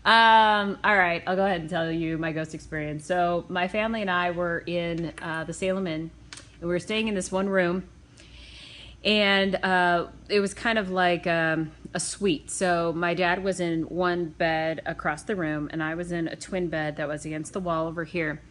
All right, I'll go ahead and tell you my ghost experience. So my family and I were in the Salem Inn, and we were staying in this one room, and it was kind of like a suite. So my dad was in one bed across the room, and I was in a twin bed that was against the wall over here.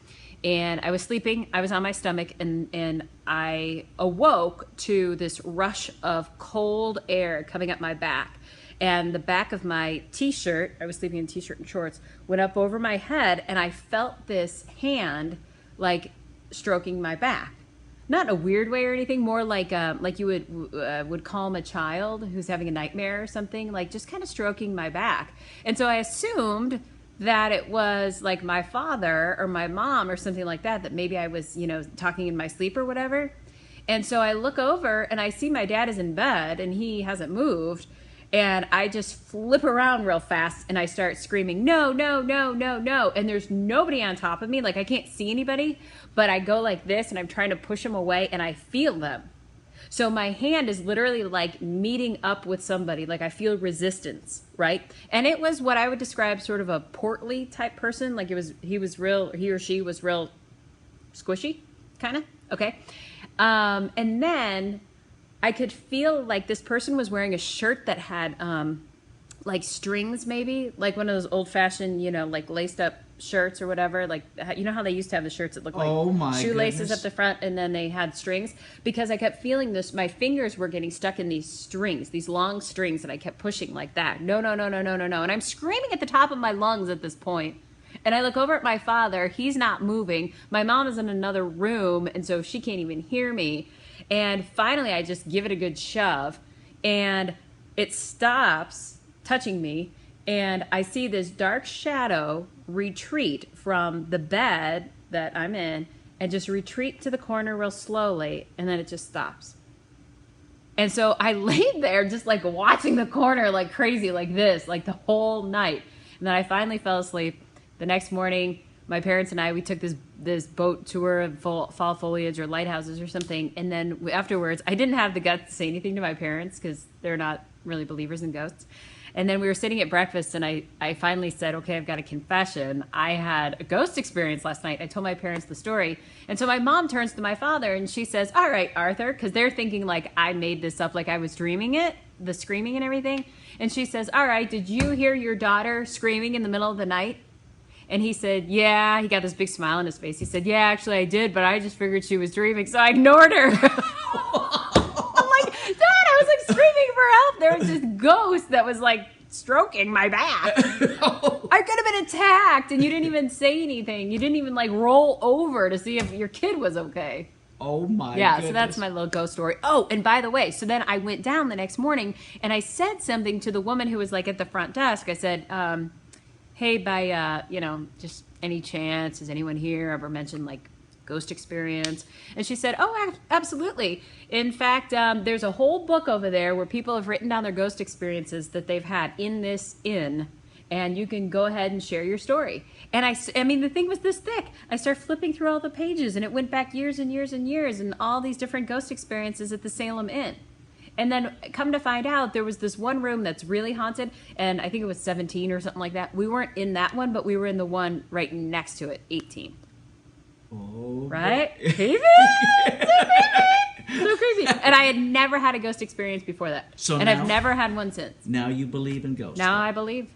And I was sleeping, I was on my stomach, and I awoke to this rush of cold air coming up my back. And the back of my t-shirt, I was sleeping in t-shirt and shorts, went up over my head, and I felt this hand like stroking my back. Not in a weird way or anything, more like you would calm a child who's having a nightmare or something, like just kind of stroking my back. And so I assumed that it was like my father or my mom or something like that, that maybe I was, talking in my sleep or whatever. And so I look over and I see my dad is in bed and he hasn't moved. And I just flip around real fast and I start screaming, no, no, no, no, no. And there's nobody on top of me. Like I can't see anybody, but I go like this and I'm trying to push them away and I feel them. So my hand is literally like meeting up with somebody. Like I feel resistance, right? And it was what I would describe sort of a portly type person. Like he or she was real squishy, kind of. Okay. And then I could feel like this person was wearing a shirt that had like strings, maybe like one of those old fashioned, like laced up shirts or whatever. Like, how they used to have the shirts that looked like shoelaces up the front and then they had strings, because I kept feeling this. My fingers were getting stuck in these strings, these long strings, and I kept pushing like that. No, no, no, no, no, no, no. And I'm screaming at the top of my lungs at this point. And I look over at my father. He's not moving. My mom is in another room, and so she can't even hear me. And finally, I just give it a good shove, and it stops touching me, and I see this dark shadow retreat from the bed that I'm in and just retreat to the corner real slowly, and then it just stops. And so I laid there just like watching the corner like crazy, like this, like the whole night. And then I finally fell asleep. The next morning, my parents and I, we took this boat tour of fall foliage or lighthouses or something. And then afterwards, I didn't have the guts to say anything to my parents because they're not really believers in ghosts. And then we were sitting at breakfast, and I finally said, okay, I've got a confession. I had a ghost experience last night. I told my parents the story. And so my mom turns to my father, and she says, all right, Arthur, because they're thinking like I made this up, like I was dreaming it, the screaming and everything. And she says, all right, did you hear your daughter screaming in the middle of the night? And he said, yeah. He got this big smile on his face. He said, yeah, actually I did, but I just figured she was dreaming, so I ignored her. I'm like, Dad, I was like screaming for help. There was this ghost that was like stroking my back. I could have been attacked, and you didn't even say anything. You didn't even like roll over to see if your kid was okay. Oh my Yeah, goodness. So that's my little ghost story. Oh, and by the way, so then I went down the next morning, and I said something to the woman who was like at the front desk. I said, hey, by, just any chance, has anyone here ever mentioned like ghost experience? And she said, oh, absolutely. In fact, there's a whole book over there where people have written down their ghost experiences that they've had in this inn, and you can go ahead and share your story. And I mean, the thing was this thick. I started flipping through all the pages, and it went back years and years and years, and all these different ghost experiences at the Salem Inn. And then come to find out, there was this one room that's really haunted, and I think it was 17 or something like that. We weren't in that one, but we were in the one right next to it, 18. Oh, right? Creepy? So creepy. And I had never had a ghost experience before that. And I've never had one since. Now you believe in ghosts. Now I believe.